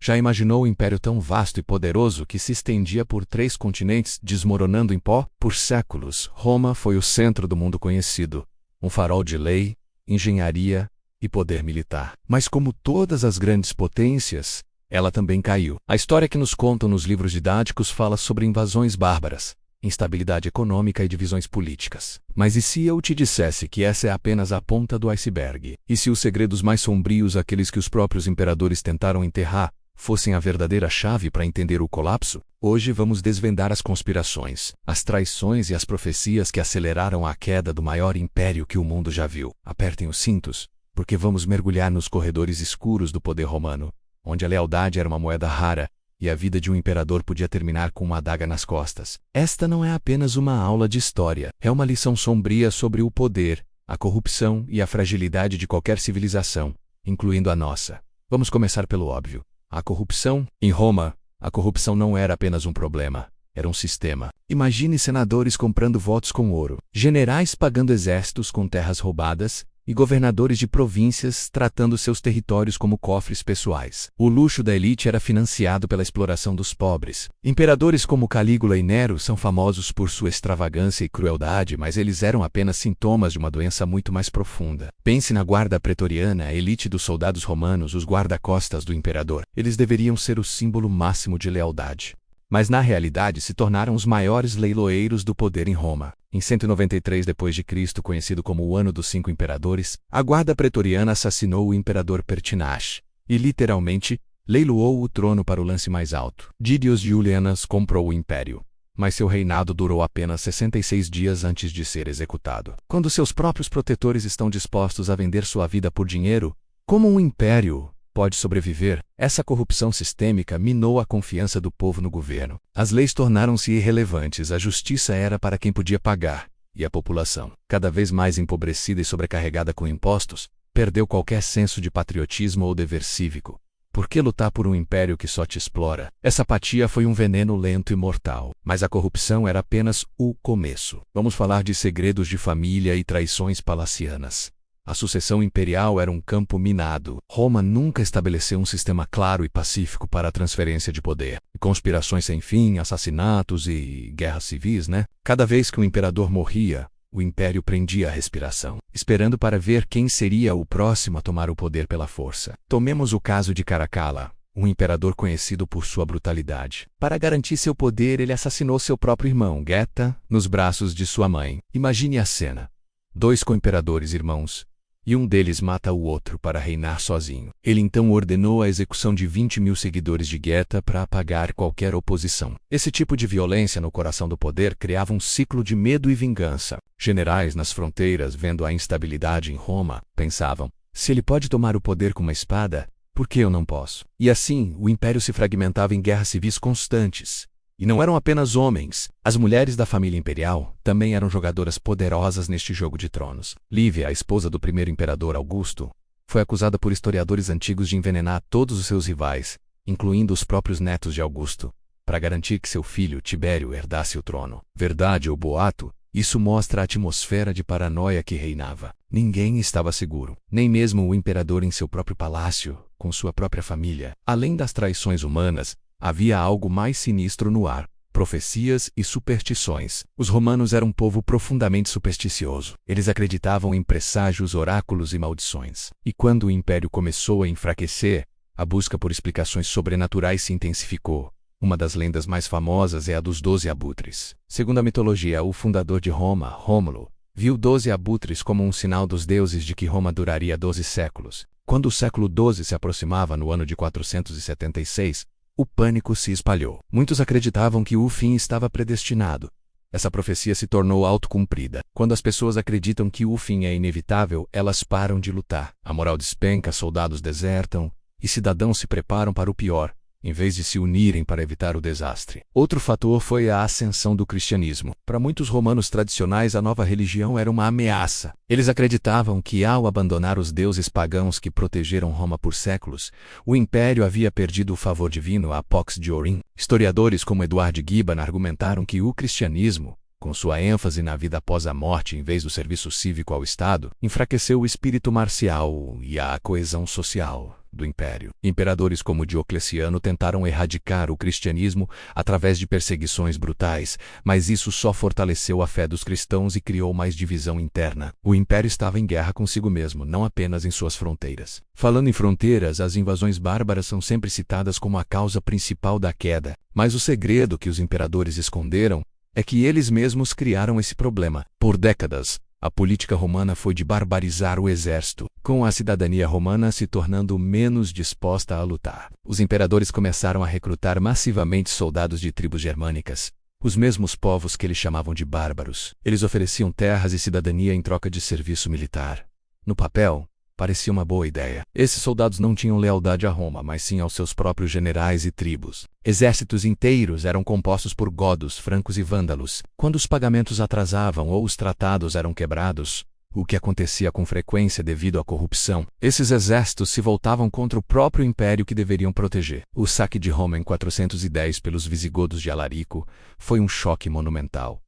Já imaginou o império tão vasto e poderoso que se estendia por 3 continentes, desmoronando em pó? Por séculos, Roma foi o centro do mundo conhecido, um farol de lei, engenharia e poder militar. Mas como todas as grandes potências, ela também caiu. A história que nos contam nos livros didáticos fala sobre invasões bárbaras, instabilidade econômica e divisões políticas. Mas e se eu te dissesse que essa é apenas a ponta do iceberg? E se os segredos mais sombrios, aqueles que os próprios imperadores tentaram enterrar, fossem a verdadeira chave para entender o colapso? Hoje vamos desvendar as conspirações, as traições e as profecias que aceleraram a queda do maior império que o mundo já viu. Apertem os cintos, porque vamos mergulhar nos corredores escuros do poder romano, onde a lealdade era uma moeda rara e a vida de um imperador podia terminar com uma adaga nas costas. Esta não é apenas uma aula de história, é uma lição sombria sobre o poder, a corrupção e a fragilidade de qualquer civilização, incluindo a nossa. Vamos começar pelo óbvio. A corrupção? Em Roma, a corrupção não era apenas um problema, era um sistema. Imagine senadores comprando votos com ouro, generais pagando exércitos com terras roubadas, e governadores de províncias tratando seus territórios como cofres pessoais. O luxo da elite era financiado pela exploração dos pobres. Imperadores como Calígula e Nero são famosos por sua extravagância e crueldade, mas eles eram apenas sintomas de uma doença muito mais profunda. Pense na guarda pretoriana, a elite dos soldados romanos, os guarda-costas do imperador. Eles deveriam ser o símbolo máximo de lealdade. Mas na realidade se tornaram os maiores leiloeiros do poder em Roma. Em 193 d.C., conhecido como o Ano dos 5 Imperadores, a guarda pretoriana assassinou o imperador Pertinax e, literalmente, leiloou o trono para o lance mais alto. Didius Julianus comprou o império, mas seu reinado durou apenas 66 dias antes de ser executado. Quando seus próprios protetores estão dispostos a vender sua vida por dinheiro, como um império pode sobreviver? Essa corrupção sistêmica minou a confiança do povo no governo. As leis tornaram-se irrelevantes, a justiça era para quem podia pagar, e a população, cada vez mais empobrecida e sobrecarregada com impostos, perdeu qualquer senso de patriotismo ou dever cívico. Por que lutar por um império que só te explora? Essa apatia foi um veneno lento e mortal. Mas a corrupção era apenas o começo. Vamos falar de segredos de família e traições palacianas. A sucessão imperial era um campo minado. Roma nunca estabeleceu um sistema claro e pacífico para a transferência de poder. Conspirações sem fim, assassinatos e guerras civis, né? Cada vez que um imperador morria, o império prendia a respiração, esperando para ver quem seria o próximo a tomar o poder pela força. Tomemos o caso de Caracalla, um imperador conhecido por sua brutalidade. Para garantir seu poder, ele assassinou seu próprio irmão, Geta, nos braços de sua mãe. Imagine a cena. 2 co-imperadores irmãos, e um deles mata o outro para reinar sozinho. Ele então ordenou a execução de 20.000 seguidores de Geta para apagar qualquer oposição. Esse tipo de violência no coração do poder criava um ciclo de medo e vingança. Generais nas fronteiras, vendo a instabilidade em Roma, pensavam: se ele pode tomar o poder com uma espada, por que eu não posso? E assim, o império se fragmentava em guerras civis constantes. E não eram apenas homens. As mulheres da família imperial também eram jogadoras poderosas neste jogo de tronos. Lívia, a esposa do primeiro imperador Augusto, foi acusada por historiadores antigos de envenenar todos os seus rivais, incluindo os próprios netos de Augusto, para garantir que seu filho, Tibério, herdasse o trono. Verdade ou boato, isso mostra a atmosfera de paranoia que reinava. Ninguém estava seguro, nem mesmo o imperador em seu próprio palácio, com sua própria família. Além das traições humanas, havia algo mais sinistro no ar: profecias e superstições. Os romanos eram um povo profundamente supersticioso. Eles acreditavam em presságios, oráculos e maldições. E quando o império começou a enfraquecer, a busca por explicações sobrenaturais se intensificou. Uma das lendas mais famosas é a dos 12 abutres. Segundo a mitologia, o fundador de Roma, Rômulo, viu 12 abutres como um sinal dos deuses de que Roma duraria 12 séculos. Quando o século XII se aproximava, no ano de 476, o pânico se espalhou. Muitos acreditavam que o fim estava predestinado. Essa profecia se tornou autocumprida. Quando as pessoas acreditam que o fim é inevitável, elas param de lutar. A moral despenca, soldados desertam, e cidadãos se preparam para o pior, em vez de se unirem para evitar o desastre. Outro fator foi a ascensão do cristianismo. Para muitos romanos tradicionais, a nova religião era uma ameaça. Eles acreditavam que, ao abandonar os deuses pagãos que protegeram Roma por séculos, o império havia perdido o favor divino, a Pax Diorum. Historiadores como Eduard Gibbon argumentaram que o cristianismo, com sua ênfase na vida após a morte em vez do serviço cívico ao Estado, enfraqueceu o espírito marcial e a coesão social. do império. Imperadores como Diocleciano tentaram erradicar o cristianismo através de perseguições brutais, mas isso só fortaleceu a fé dos cristãos e criou mais divisão interna. O império estava em guerra consigo mesmo, não apenas em suas fronteiras. Falando em fronteiras, as invasões bárbaras são sempre citadas como a causa principal da queda, mas o segredo que os imperadores esconderam é que eles mesmos criaram esse problema. Por décadas, a política romana foi de barbarizar o exército, com a cidadania romana se tornando menos disposta a lutar. Os imperadores começaram a recrutar massivamente soldados de tribos germânicas, os mesmos povos que eles chamavam de bárbaros. Eles ofereciam terras e cidadania em troca de serviço militar. No papel, parecia uma boa ideia. Esses soldados não tinham lealdade a Roma, mas sim aos seus próprios generais e tribos. Exércitos inteiros eram compostos por godos, francos e vândalos. Quando os pagamentos atrasavam ou os tratados eram quebrados, o que acontecia com frequência devido à corrupção, esses exércitos se voltavam contra o próprio império que deveriam proteger. O saque de Roma em 410 pelos visigodos de Alarico foi um choque monumental.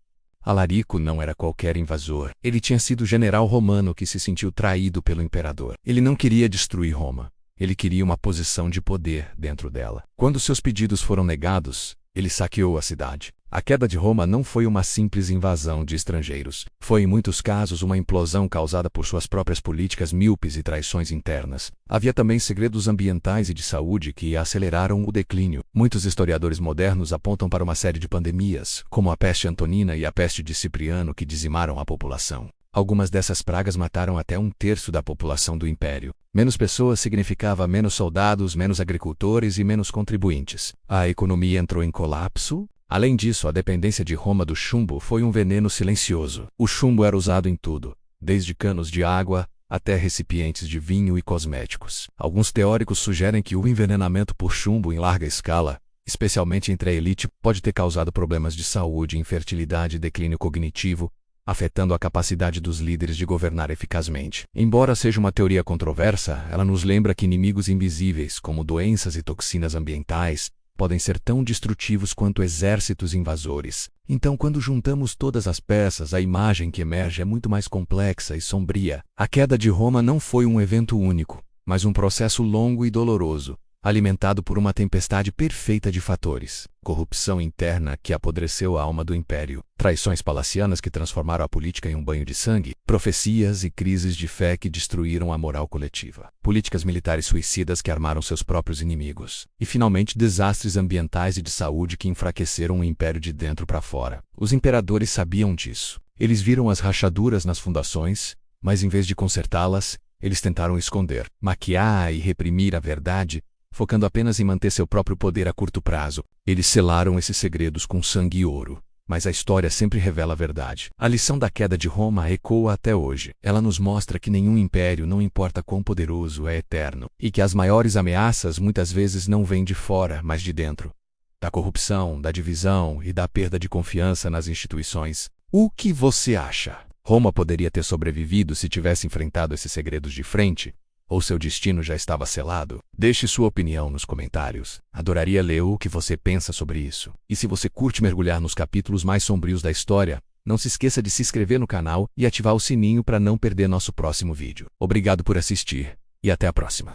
Alarico não era qualquer invasor. Ele tinha sido general romano que se sentiu traído pelo imperador. Ele não queria destruir Roma. Ele queria uma posição de poder dentro dela. Quando seus pedidos foram negados, ele saqueou a cidade. A queda de Roma não foi uma simples invasão de estrangeiros. Foi, em muitos casos, uma implosão causada por suas próprias políticas míopes e traições internas. Havia também segredos ambientais e de saúde que aceleraram o declínio. Muitos historiadores modernos apontam para uma série de pandemias, como a peste antonina e a peste de Cipriano, que dizimaram a população. Algumas dessas pragas mataram até 1/3 da população do império. Menos pessoas significava menos soldados, menos agricultores e menos contribuintes. A economia entrou em colapso. Além disso, a dependência de Roma do chumbo foi um veneno silencioso. O chumbo era usado em tudo, desde canos de água até recipientes de vinho e cosméticos. Alguns teóricos sugerem que o envenenamento por chumbo em larga escala, especialmente entre a elite, pode ter causado problemas de saúde, infertilidade e declínio cognitivo, afetando a capacidade dos líderes de governar eficazmente. Embora seja uma teoria controversa, ela nos lembra que inimigos invisíveis, como doenças e toxinas ambientais, podem ser tão destrutivos quanto exércitos invasores. Então, quando juntamos todas as peças, a imagem que emerge é muito mais complexa e sombria. A queda de Roma não foi um evento único, mas um processo longo e doloroso, alimentado por uma tempestade perfeita de fatores. Corrupção interna que apodreceu a alma do império, traições palacianas que transformaram a política em um banho de sangue, profecias e crises de fé que destruíram a moral coletiva, políticas militares suicidas que armaram seus próprios inimigos, e finalmente desastres ambientais e de saúde que enfraqueceram o império de dentro para fora. Os imperadores sabiam disso. Eles viram as rachaduras nas fundações, mas em vez de consertá-las, eles tentaram esconder, maquiar e reprimir a verdade, focando apenas em manter seu próprio poder a curto prazo. Eles selaram esses segredos com sangue e ouro. Mas a história sempre revela a verdade. A lição da queda de Roma ecoa até hoje. Ela nos mostra que nenhum império, não importa quão poderoso, é eterno. E que as maiores ameaças muitas vezes não vêm de fora, mas de dentro. Da corrupção, da divisão e da perda de confiança nas instituições. O que você acha? Roma poderia ter sobrevivido se tivesse enfrentado esses segredos de frente? Ou seu destino já estava selado? Deixe sua opinião nos comentários. Adoraria ler o que você pensa sobre isso. E se você curte mergulhar nos capítulos mais sombrios da história, não se esqueça de se inscrever no canal e ativar o sininho para não perder nosso próximo vídeo. Obrigado por assistir e até a próxima.